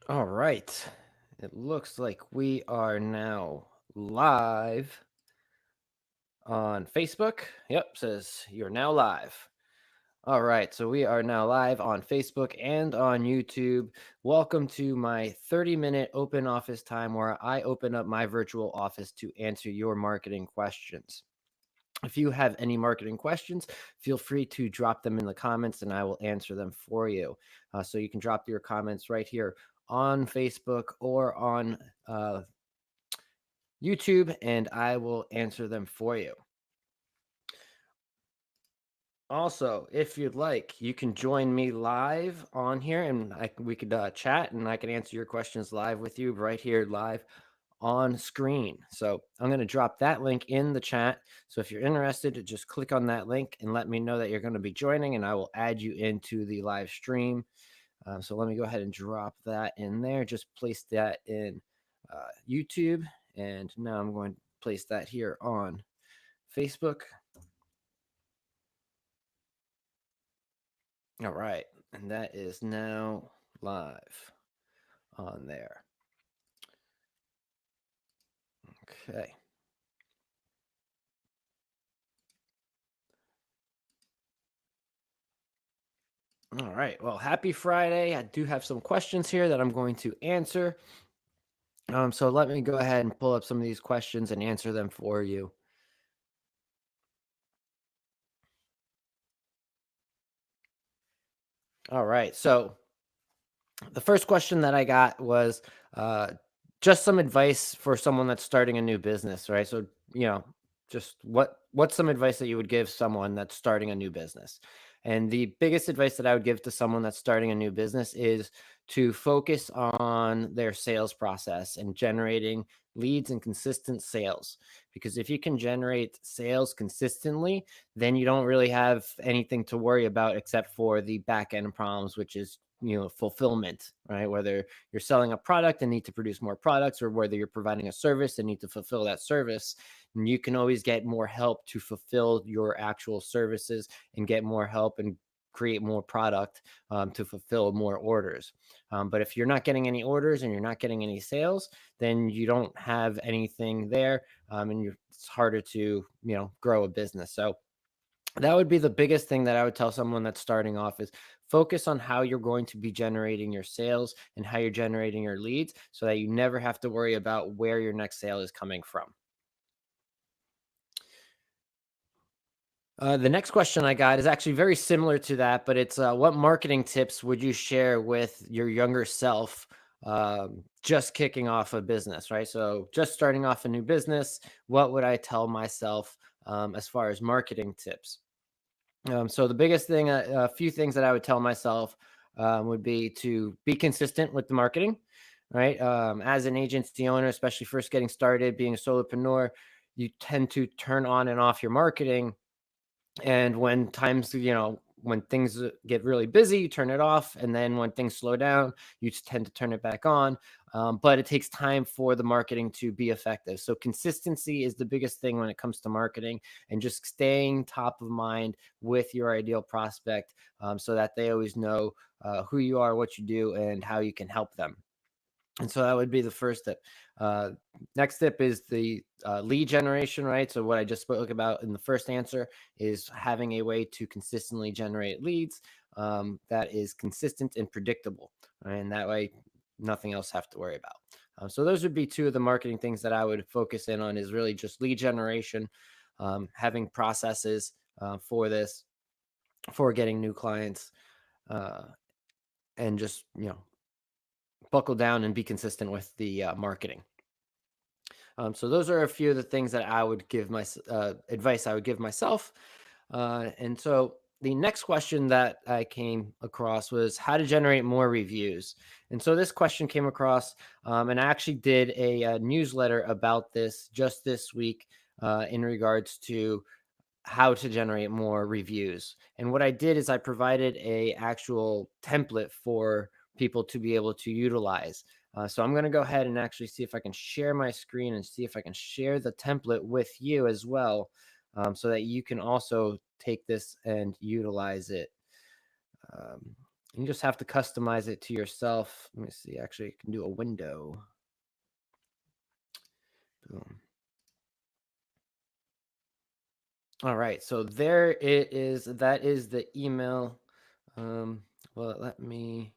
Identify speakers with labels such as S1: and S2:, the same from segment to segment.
S1: All right. It looks like we are now live on Facebook. Yep, says you're now live. All right, so we are now live on Facebook and on YouTube. Welcome to my 30-minute open office time where I open up my virtual office to answer your marketing questions. If you have any marketing questions, feel free to drop them in the comments and I will answer them for you. So you can drop your comments right here on Facebook or on YouTube, and I will answer them for you. Also, if you'd like, you can join me live on here, and we could chat, and I can answer your questions live with you right here live on screen. So I'm going to drop that link in the chat. So if you're interested, just click on that link and let me know that you're going to be joining, and I will add you into the live stream. So let me go ahead and drop that in there. Just place that in YouTube, and now I'm going to place that here on Facebook. All right, and that is now live on there. Okay. All right. Well, happy Friday. I do have some questions here that I'm going to answer. So let me go ahead and pull up some of these questions and answer them for you. All right. So the first question that I got was uh, just some advice for someone that's starting a new business, right? So, you know, just what's some advice that you would give someone that's starting a new business? And the biggest advice that I would give to someone that's starting a new business is to focus on their sales process and generating leads and consistent sales. Because if you can generate sales consistently, then you don't really have anything to worry about except for the back end problems, which is fulfillment, right? Whether you're selling a product and need to produce more products, or whether you're providing a service and need to fulfill that service, and you can always get more help to fulfill your actual services and get more help and create more product to fulfill more orders. But if you're not getting any orders and you're not getting any sales, then you don't have anything there, and it's harder to grow a business. So that would be the biggest thing that I would tell someone that's starting off is focus on how you're going to be generating your sales and how you're generating your leads so that you never have to worry about where your next sale is coming from. The next question I got is actually very similar to that, but it's what marketing tips would you share with your younger self just kicking off a business, right? So, just starting off a new business, what would I tell myself as far as marketing tips? So the biggest thing, a few things that I would tell myself would be to be consistent with the marketing, right? As an agency owner, especially first getting started, being a solopreneur, you tend to turn on and off your marketing, and when times, when things get really busy, you turn it off. And then when things slow down, you just tend to turn it back on. But it takes time for the marketing to be effective. So consistency is the biggest thing when it comes to marketing, and just staying top of mind with your ideal prospect so that they always know who you are, what you do, and how you can help them. And so that would be the first step. Uh, Next step is the lead generation, right? So what I just spoke about in the first answer is having a way to consistently generate leads that is consistent and predictable, right? And that way, nothing else have to worry about. So those would be two of the marketing things that I would focus in on: is really just lead generation, having processes for this, for getting new clients, uh, and just buckle down and be consistent with the marketing. So those are a few of the things that I would give my advice I would give myself. And so the next question that I came across was how to generate more reviews. And so this question came across, and I actually did a newsletter about this just this week in regards to how to generate more reviews. And what I did is I provided a actual template for people to be able to utilize. So I'm going to go ahead and actually see if I can share my screen and see if I can share the template with you as well, so that you can also take this and utilize it. Um, You just have to customize it to yourself. Let me see. Actually, you can do a window. Boom. All right. So there it is. That is the email. Um, well, let me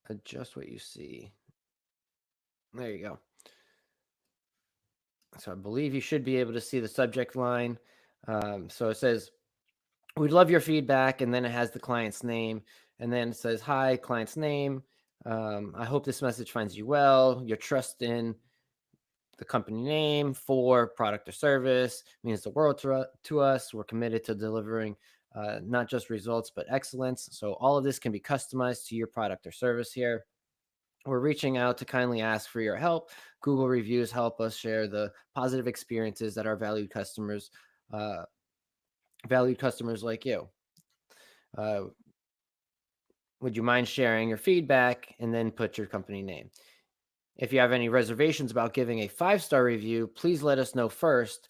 S1: adjust what you see. There you go. So I believe you should be able to see the subject line. So it says, "We'd love your feedback," and then it has the client's name, and then it says, "Hi, client's name. I hope this message finds you well. Your trust in the company name for product or service means the world to us. We're committed to delivering not just results, but excellence. So all of this can be customized to your product or service here. We're reaching out to kindly ask for your help. Google reviews help us share the positive experiences that our uh, valued customers like you. Uh, would you mind sharing your feedback and then put your company name? If you have any reservations about giving a 5-star review, please let us know first.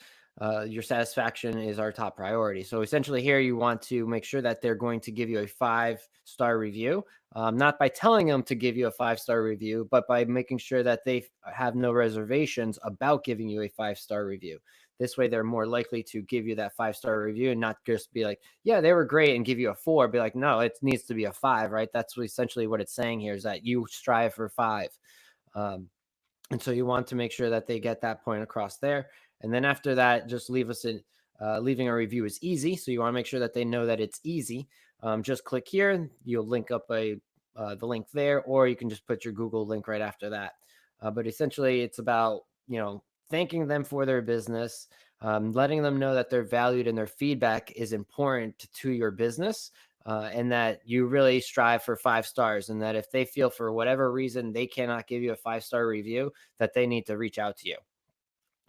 S1: Your satisfaction is our top priority. So essentially, here you want to make sure that they're going to give you a 5-star review, not by telling them to give you a 5-star review, but by making sure that they have no reservations about giving you a 5-star review. This way, they're more likely to give you that 5-star review and not just be like, "Yeah, they were great," and give you a 4. Be like, "No, it needs to be a 5," right? That's essentially what it's saying here is that you strive for 5. Um, and so you want to make sure that they get that point across there. And then after that, just leaving a review is easy. So you want to make sure that they know that it's easy. Just click here. You'll link up the link there, or you can just put your Google link right after that. But essentially, it's about thanking them for their business, letting them know that they're valued and their feedback is important to your business, and that you really strive for 5 stars, and that if they feel for whatever reason they cannot give you a 5-star review, that they need to reach out to you.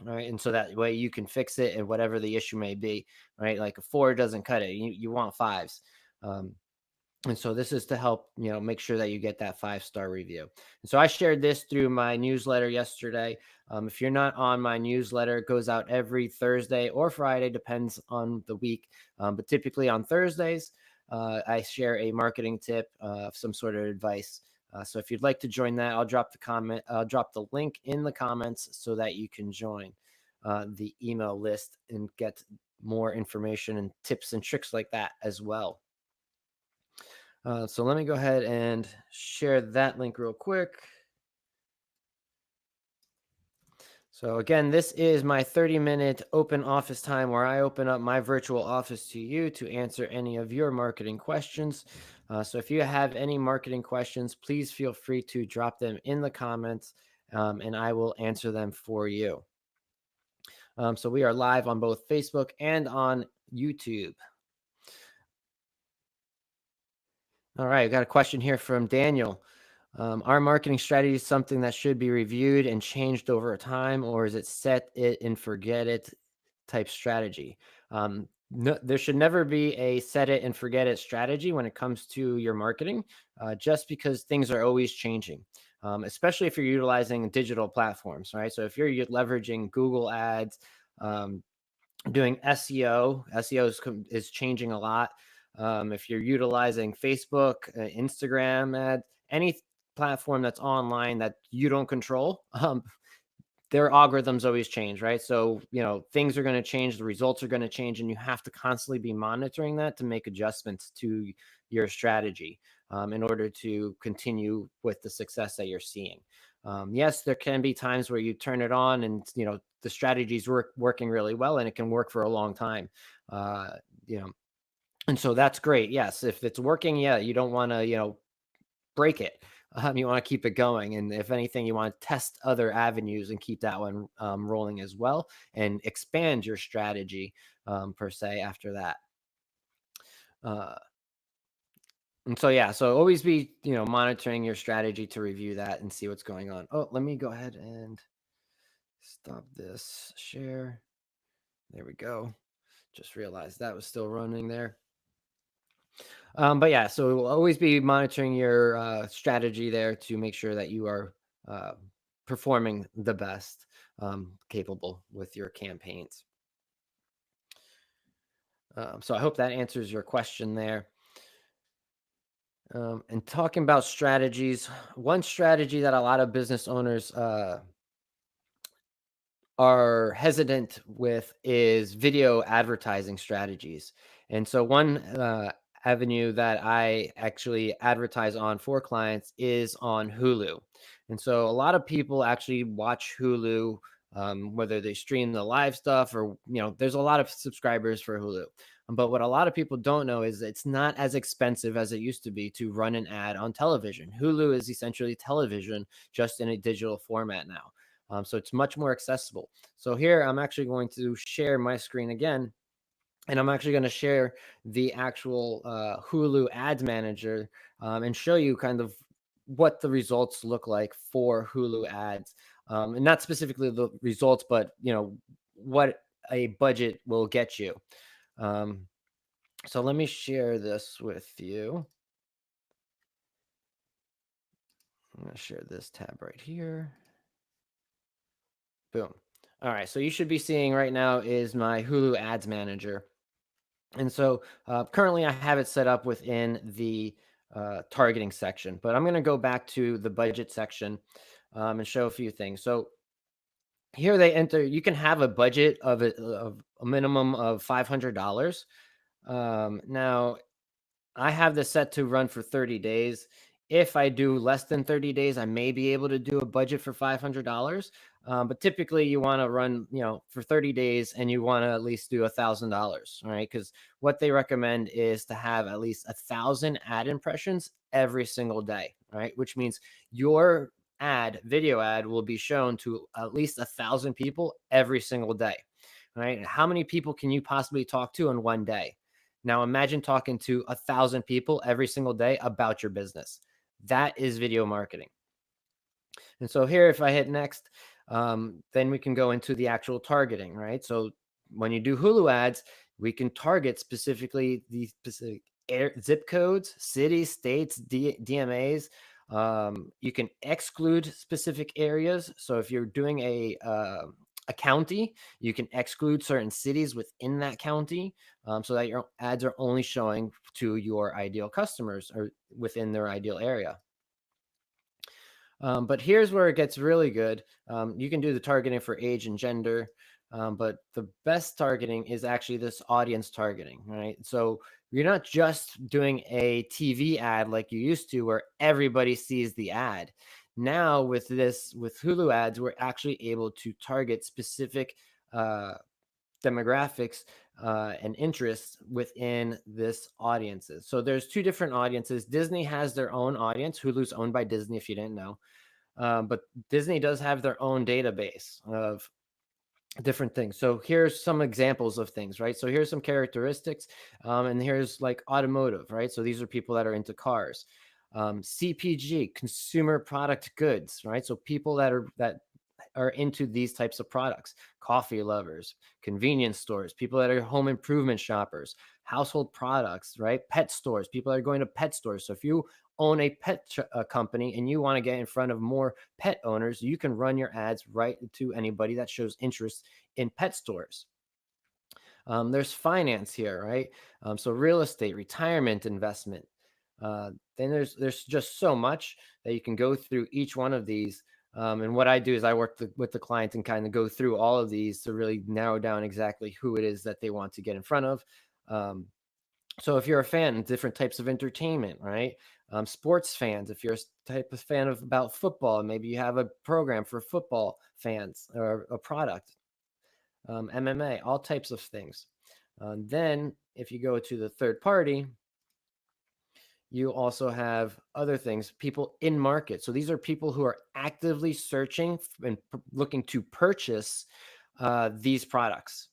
S1: Right. And so that way you can fix it and whatever the issue may be, right? Like a 4 doesn't cut it. You want 5s. Um, and so this is to help, make sure that you get that 5-star review. And so I shared this through my newsletter yesterday. If you're not on my newsletter, it goes out every Thursday or Friday, depends on the week. But typically on Thursdays, I share a marketing tip, some sort of advice. So if you'd like to join that, I'll drop the link in the comments so that you can join the email list and get more information and tips and tricks like that as well. So let me go ahead and share that link real quick. So again, this is my 30-minute open office time where I open up my virtual office to you to answer any of your marketing questions. So if you have any marketing questions, please feel free to drop them in the comments, and I will answer them for you. So we are live on both Facebook and on YouTube. All right, I got a question here from Daniel. Our marketing strategy is something that should be reviewed and changed over time, or is it set it and forget it type strategy? No, there should never be a set it and forget it strategy when it comes to your marketing, just because things are always changing, especially if you're utilizing digital platforms, right? So if you're leveraging Google Ads, um, doing SEO is changing a lot. If you're utilizing Facebook, Instagram ad, any platform that's online that you don't control, their algorithms always change, right? So, things are going to change, the results are going to change, and you have to constantly be monitoring that to make adjustments to your strategy, in order to continue with the success that you're seeing. Yes, there can be times where you turn it on and, the strategy's working really well and it can work for a long time. Uh, you know, and so that's great. Yes, if it's working, yeah, you don't want to, break it. You want to keep it going. And if anything, you want to test other avenues and keep that one rolling as well and expand your strategy, per se, after that. Uh, and so, yeah, so always be, monitoring your strategy to review that and see what's going on. Oh, let me go ahead and stop this share. There we go. Just realized that was still running there. But yeah, so we'll always be monitoring your strategy there to make sure that you are uh, performing the best capable with your campaigns. So I hope that answers your question there. And talking about strategies, one strategy that a lot of business owners are hesitant with is video advertising strategies. And so, one avenue that I actually advertise on for clients is on Hulu. And so, a lot of people actually watch Hulu, whether they stream the live stuff or, there's a lot of subscribers for Hulu. But what a lot of people don't know is it's not as expensive as it used to be to run an ad on television. Hulu is essentially television, just in a digital format now. So it's much more accessible. So here I'm actually going to share my screen again, and I'm actually going to share the actual Hulu Ads Manager, and show you kind of what the results look like for Hulu ads, and not specifically the results, but what a budget will get you. Um, so let me share this with you. I'm going to share this tab right here. Boom. All right. So you should be seeing right now is my Hulu Ads Manager. And so currently I have it set up within the targeting section, but I'm going to go back to the budget section, and show a few things. So here they enter, you can have a budget of a minimum of $500. Now I have this set to run for 30 days. If I do less than 30 days, I may be able to do a budget for $500. But typically you want to run, for 30 days, and you want to at least do $1,000, right? Because what they recommend is to have at least 1,000 ad impressions every single day, right? Which means your video ad will be shown to at least 1,000 people every single day, right? How many people can you possibly talk to in one day? Now imagine talking to 1,000 people every single day about your business. That is video marketing. And so here, if I hit next, then we can go into the actual targeting, right? So when you do Hulu ads, we can target specifically the specific zip codes, cities, states, DMAs. You can exclude specific areas. So if you're doing a county, you can exclude certain cities within that county, so that your ads are only showing to your ideal customers or within their ideal area. But here's where it gets really good. You can do the targeting for age and gender, but the best targeting is actually this audience targeting, right? So you're not just doing a TV ad like you used to, where everybody sees the ad. Now with Hulu ads, we're actually able to target specific demographics and interests within this audiences. So there's two different audiences. Disney has their own audience. Hulu's owned by Disney, if you didn't know. But Disney does have their own database of different things. So here's some examples of things, right? So here's some characteristics, and here's like automotive, right? So these are people that are into cars. CPG, consumer product goods, right? So people that are into these types of products. Coffee lovers, convenience stores, people that are home improvement shoppers, household products, right? Pet stores, people that are going to pet stores. So if you own a company and you want to get in front of more pet owners, you can run your ads right to anybody that shows interest in pet stores. There's finance here, right? So real estate, retirement investment. Then there's just so much that you can go through each one of these. And what I do is I work with the client and kind of go through all of these to really narrow down exactly who it is that they want to get in front of. So if you're a fan, different types of entertainment, right? Sports fans, if you're a type of fan of about football, maybe you have a program for football fans or a product. MMA, all types of things. Then if you go to the third party, you also have other things, people in market. So these are people who are actively searching and looking to purchase these products,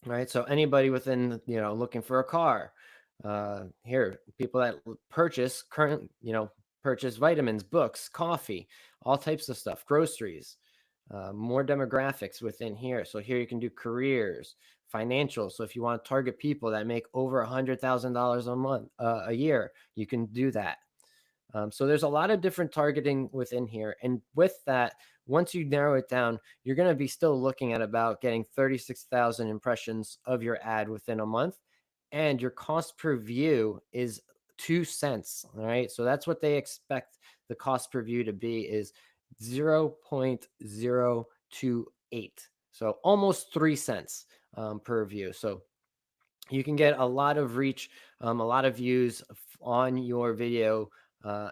S1: right? So anybody within, looking for a car, here, people that purchase vitamins, books, coffee, all types of stuff, groceries, more demographics within here. So here you can do careers, financial. So if you want to target people that make over $100,000 a month, a year, you can do that. So there's a lot of different targeting within here. And with that, once you narrow it down, you're going to be still looking at about getting 36,000 impressions of your ad within a month. And your cost per view is 2 cents. All right. So that's what they expect the cost per view to be, is 0.028. So almost 3 cents per view. So you can get a lot of reach, a lot of views on your video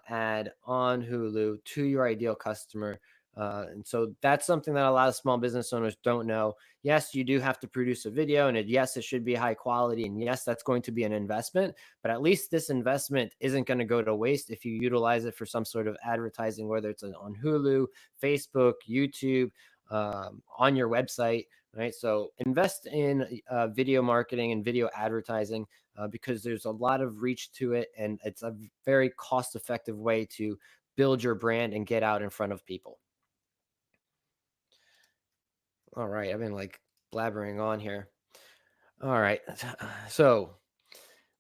S1: ad on Hulu to your ideal customer. And so that's something that a lot of small business owners don't know. Yes, you do have to produce a video, and yes, it should be high quality. And yes, that's going to be an investment, but at least this investment isn't going to go to waste if you utilize it for some sort of advertising, whether it's on Hulu, Facebook, YouTube, on your website. Right. So invest in video marketing and video advertising because there's a lot of reach to it. And it's a very cost effective way to build your brand and get out in front of people. All right. I've been like blabbering on here. All right. So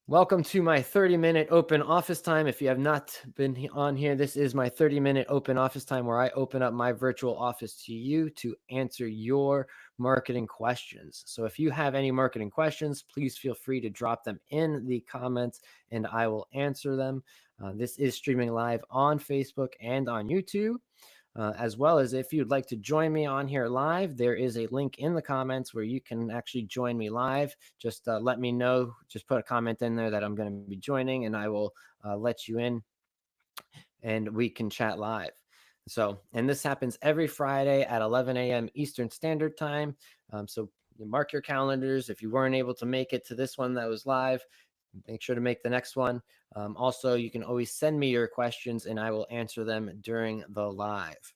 S1: welcome to my 30-minute open office time. If you have not been on here, this is my 30-minute open office time where I open up my virtual office to you to answer your marketing questions. So if you have any marketing questions, please feel free to drop them in the comments and I will answer them. This is streaming live on Facebook and on YouTube. As well as if you'd like to join me on here live, there is a link in the comments where you can actually join me live. Just let me know, just put a comment in there that I'm going to be joining and I will let you in and we can chat live. So, and this happens every Friday at 11 a.m. Eastern Standard Time. So mark your calendars. If you weren't able to make it to this one that was live, make sure to make the next one. Also, you can always send me your questions and I will answer them during the live.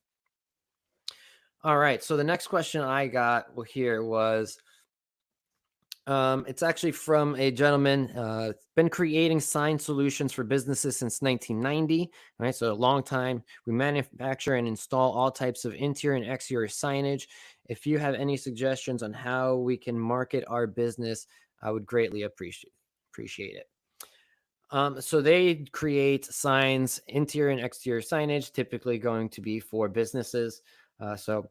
S1: All right. So the next question I got here was, it's actually from a gentleman, been creating sign solutions for businesses since 1990. Right. So a long time. We manufacture and install all types of interior and exterior signage. If you have any suggestions on how we can market our business, I would greatly appreciate it. So they create signs, interior and exterior signage, typically going to be for businesses. So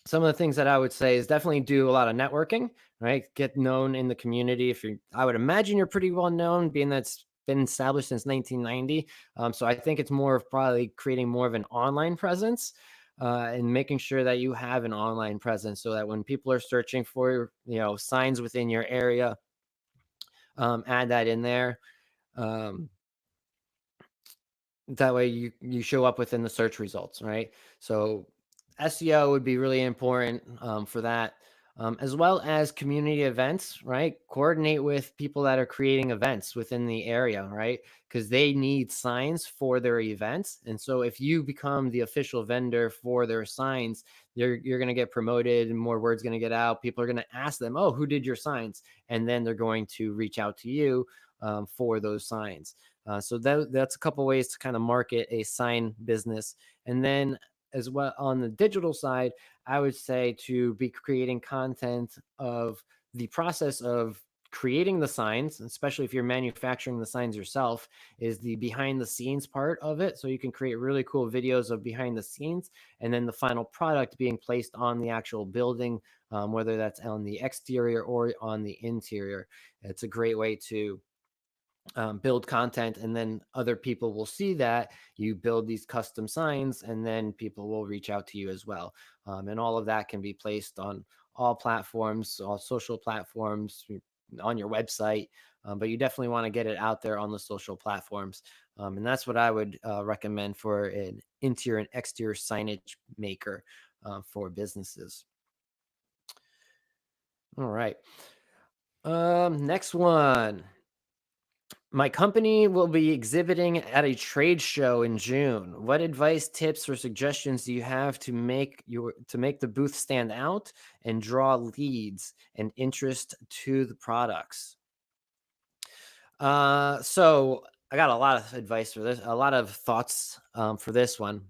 S1: some of the things that I would say is definitely do a lot of networking, right? Get known in the community. I would imagine you're pretty well known, being that's been established since 1990. So I think it's more of probably creating more of an online presence and making sure that you have an online presence so that when people are searching for, signs within your area, add that in there. That way you show up within the search results, right? So SEO would be really important for that, as well as community events, right? Coordinate with people that are creating events within the area, right? Because they need signs for their events. And so if you become the official vendor for their signs, you're going to get promoted and more words going to get out. People are going to ask them, oh, who did your signs? And then they're going to reach out to you for those signs. So that's a couple ways to kind of market a sign business. And then as well on the digital side, I would say to be creating content of the process of creating the signs, especially if you're manufacturing the signs yourself, is the behind the scenes part of it. So you can create really cool videos of behind the scenes and then the final product being placed on the actual building, whether that's on the exterior or on the interior. It's a great way to build content, and then other people will see that you build these custom signs and then people will reach out to you as well. And all of that can be placed on all platforms, all social platforms, on your website, but you definitely want to get it out there on the social platforms. And that's what I would recommend for an interior and exterior signage maker for businesses. All right. Next one. My company will be exhibiting at a trade show in June. What advice, tips, or suggestions do you have to make the booth stand out and draw leads and interest to the products? So I got a lot of advice for this, a lot of thoughts for this one.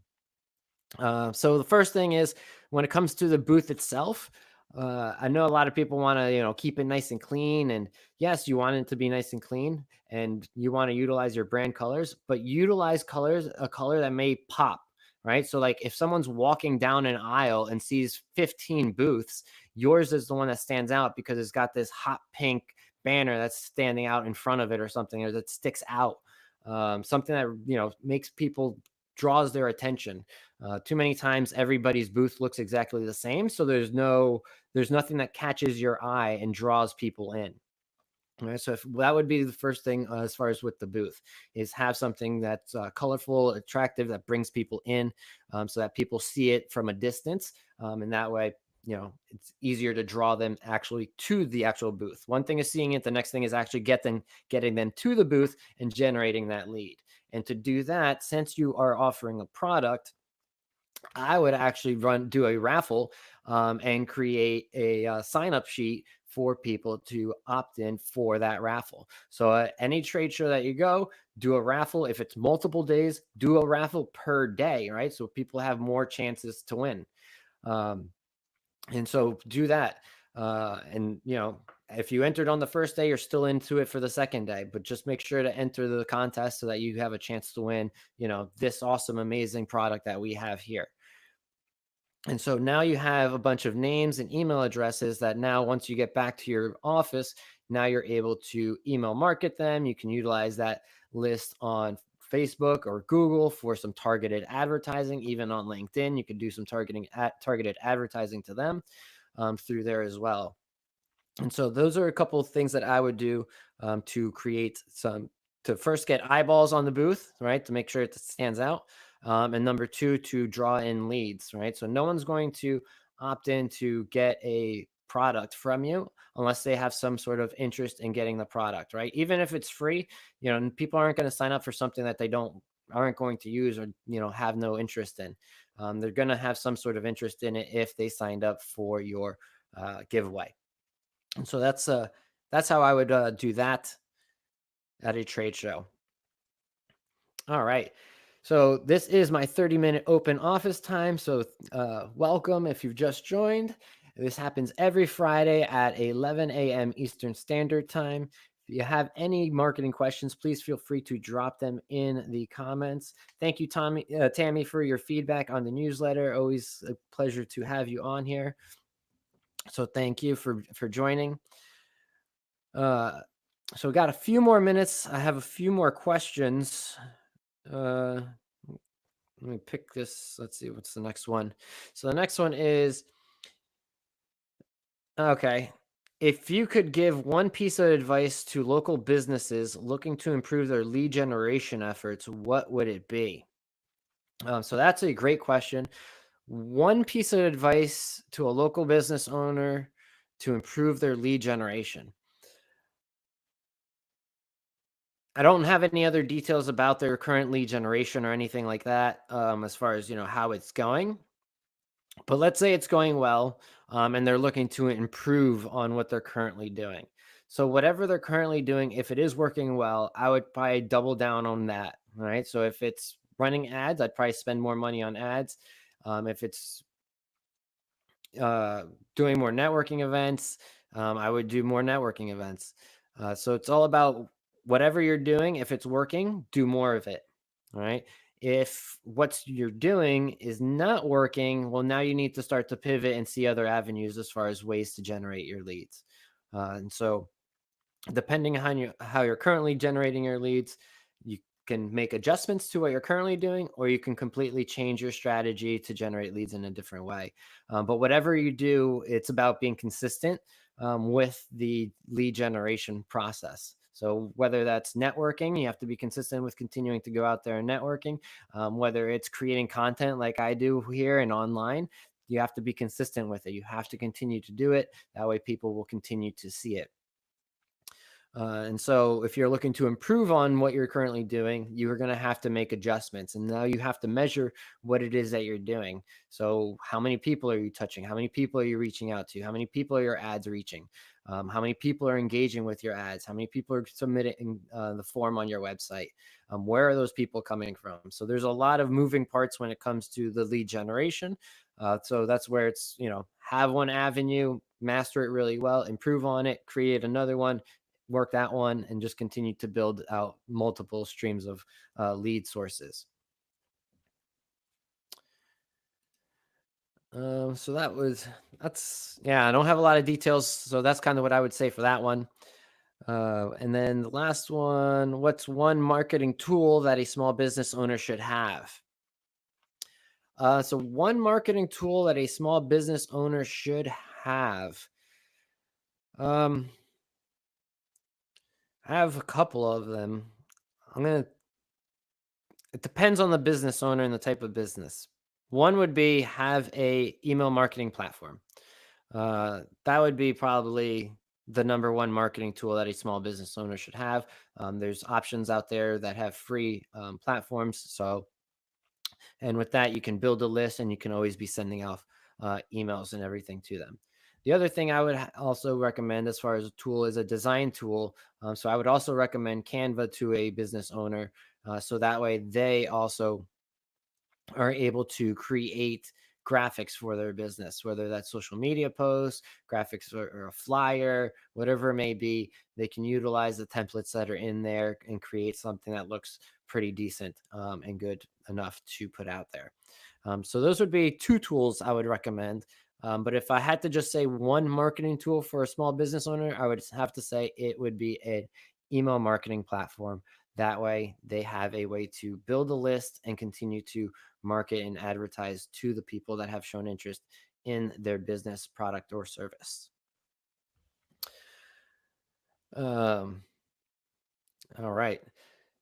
S1: So the first thing is when it comes to the booth itself, I know a lot of people want to, keep it nice and clean. And yes, you want it to be nice and clean and you want to utilize your brand colors, but utilize a color that may pop, right? So like if someone's walking down an aisle and sees 15 booths, yours is the one that stands out because it's got this hot pink banner that's standing out in front of it or something, or that sticks out, something that makes people, draws their attention. Too many times everybody's booth looks exactly the same, so there's nothing that catches your eye and draws people in. All right, so that would be the first thing, as far as with the booth, is have something that's colorful, attractive, that brings people in, so that people see it from a distance, and that way, it's easier to draw them actually to the actual booth. One thing is seeing it; the next thing is actually getting them to the booth and generating that lead. And to do that, since you are offering a product, I would actually do a raffle, and create a sign up sheet for people to opt in for that raffle. So any trade show that you go, do a raffle. If it's multiple days, do a raffle per day, right? So people have more chances to win. Um, and so do that. And if you entered on the first day, you're still into it for the second day, but just make sure to enter the contest so that you have a chance to win, this awesome, amazing product that we have here. And so now you have a bunch of names and email addresses that now, once you get back to your office, now you're able to email market them. You can utilize that list on Facebook or Google for some targeted advertising. Even on LinkedIn, you could do some targeted advertising to them, through there as well. And so those are a couple of things that I would do, to create to first get eyeballs on the booth, right? To make sure it stands out. And number two, to draw in leads, right? So no one's going to opt in to get a product from you unless they have some sort of interest in getting the product, right? Even if it's free, people aren't going to sign up for something that they aren't going to use, or have no interest in. They're going to have some sort of interest in it if they signed up for your giveaway. And so that's how I would do that at a trade show. All right. So this is my 30-minute open office time. So welcome if you've just joined. This happens every Friday at 11 a.m. Eastern Standard Time. If you have any marketing questions, please feel free to drop them in the comments. Thank you, Tammy, for your feedback on the newsletter. Always a pleasure to have you on here. So thank you for joining. So we got a few more minutes. I have a few more questions. Let me pick this. Let's see, what's the next one? So the next one is, okay, if you could give one piece of advice to local businesses looking to improve their lead generation efforts, what would it be? So that's a great question. One piece of advice to a local business owner to improve their lead generation. I don't have any other details about their current lead generation or anything like that, as far as how it's going. But let's say it's going well, and they're looking to improve on what they're currently doing. So whatever they're currently doing, if it is working well, I would probably double down on that. Right. So if it's running ads, I'd probably spend more money on ads. If it's doing more networking events, I would do more networking events. So it's all about whatever you're doing. If it's working, do more of it. All right. If what you're doing is not working, well, now you need to start to pivot and see other avenues as far as ways to generate your leads. And so, depending on how you're currently generating your leads, you can make adjustments to what you're currently doing, or you can completely change your strategy to generate leads in a different way. But whatever you do, it's about being consistent, with the lead generation process. So whether that's networking, you have to be consistent with continuing to go out there and networking. Whether it's creating content like I do here and online, you have to be consistent with it. You have to continue to do it. That way people will continue to see it. And so, if you're looking to improve on what you're currently doing, you are going to have to make adjustments. And now you have to measure what it is that you're doing. So, how many people are you touching? How many people are you reaching out to? How many people are your ads reaching? How many people are engaging with your ads? How many people are submitting the form on your website? Where are those people coming from? So, there's a lot of moving parts when it comes to the lead generation. So, that's where it's, have one avenue, master it really well, improve on it, create another one, work that one, and just continue to build out multiple streams of lead sources. So that's yeah. I don't have a lot of details, so that's kind of what I would say for that one. And then the last one, what's one marketing tool that a small business owner should have? So one marketing tool that a small business owner should have. Um, I have a couple of them. I'm gonna. It depends on the business owner and the type of business. One would be have a email marketing platform. That would be probably the number one marketing tool that a small business owner should have. There's options out there that have free platforms. So, and with that, you can build a list and you can always be sending off emails and everything to them. The other thing I would also recommend as far as a tool is a design tool. So I would also recommend Canva to a business owner. So that way they also are able to create graphics for their business, whether that's social media posts, graphics, or a flyer, whatever it may be. They can utilize the templates that are in there and create something that looks pretty decent and good enough to put out there. So those would be two tools I would recommend. But if I had to just say one marketing tool for a small business owner, I would have to say it would be an email marketing platform. That way, they have a way to build a list and continue to market and advertise to the people that have shown interest in their business, product, or service. Um, all right.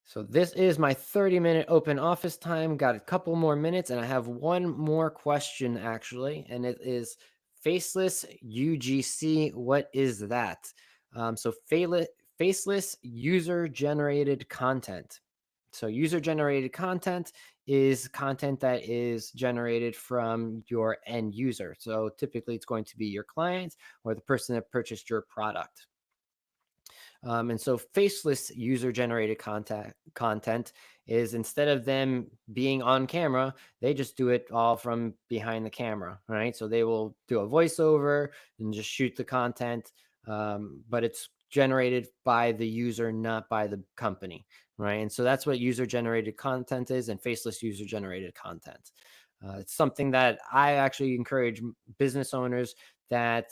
S1: So this is my 30-minute open office time. Got a couple more minutes, and I have one more question actually, and it is faceless UGC. What is that? Faceless user generated content. So user generated content is content that is generated from your end user. So typically it's going to be your client or the person that purchased your product. And so faceless user generated content is, instead of them being on camera, they just do it all from behind the camera, right? So they will do a voiceover and just shoot the content, but it's generated by the user, not by the company, right? And so that's what user generated content is, and faceless user generated content. It's something that I actually encourage business owners that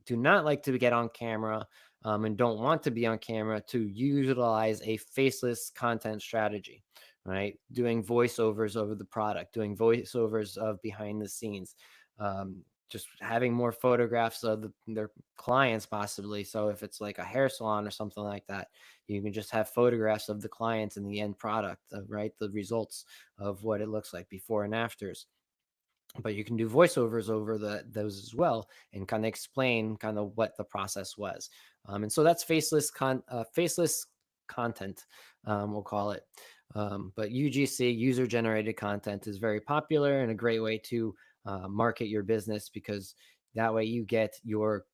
S1: do not like to get on camera and don't want to be on camera to utilize a faceless content strategy, right? Doing voiceovers over the product, doing voiceovers of behind the scenes, just having more photographs of their clients, possibly. So if it's like a hair salon or something like that, you can just have photographs of the clients and the end product, right? The results of what it looks like before and afters. But you can do voiceovers over those as well and kind of explain kind of what the process was. And so that's faceless content, we'll call it. But UGC, user generated content, is very popular and a great way to market your business, because that way you get your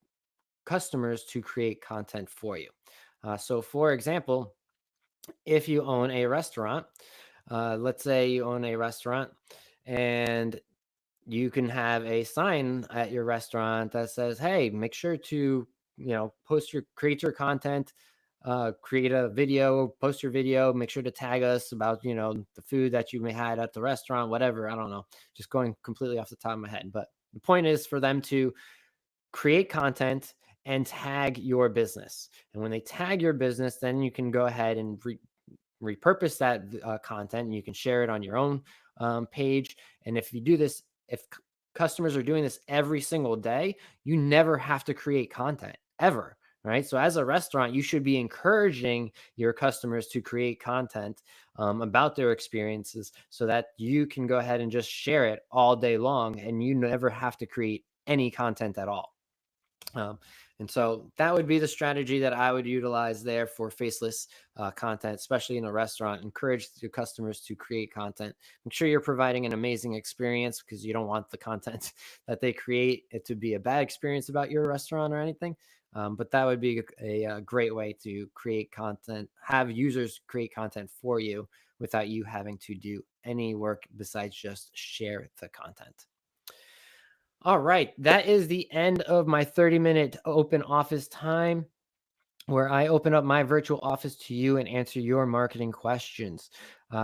S1: customers to create content for you. So for example, if you own a restaurant, let's say you own a restaurant and you can have a sign at your restaurant that says, "Hey, make sure to, create your content, create a video, post your video, make sure to tag us about, the food that you may had at the restaurant, whatever." I don't know, just going completely off the top of my head. But the point is for them to create content and tag your business. And when they tag your business, then you can go ahead and repurpose that content, and you can share it on your own page. And if you do this, if customers are doing this every single day, you never have to create content ever, right? So as a restaurant, you should be encouraging your customers to create content about their experiences, so that you can go ahead and just share it all day long, and you never have to create any content at all. Um, and so that would be the strategy that I would utilize there for faceless content, especially in a restaurant. Encourage your customers to create content. Make sure you're providing an amazing experience, because you don't want the content that they create it to be a bad experience about your restaurant or anything. But that would be a great way to create content, have users create content for you without you having to do any work besides just share the content. All right. That is the end of my 30-minute open office time. where I open up my virtual office to you and answer your marketing questions.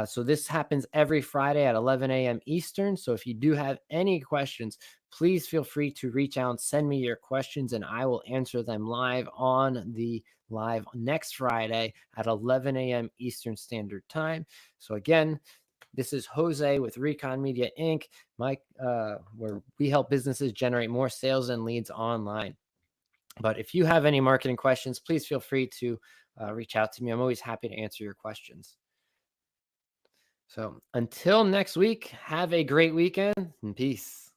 S1: So this happens every Friday at 11 a.m. Eastern. So if you do have any questions, please feel free to reach out and send me your questions, and I will answer them live on the live next Friday at 11 a.m. Eastern Standard Time. So again, this is Jose with Recon Media Inc., where we help businesses generate more sales and leads online. But if you have any marketing questions, please feel free to reach out to me. I'm always happy to answer your questions. So until next week, have a great weekend and peace.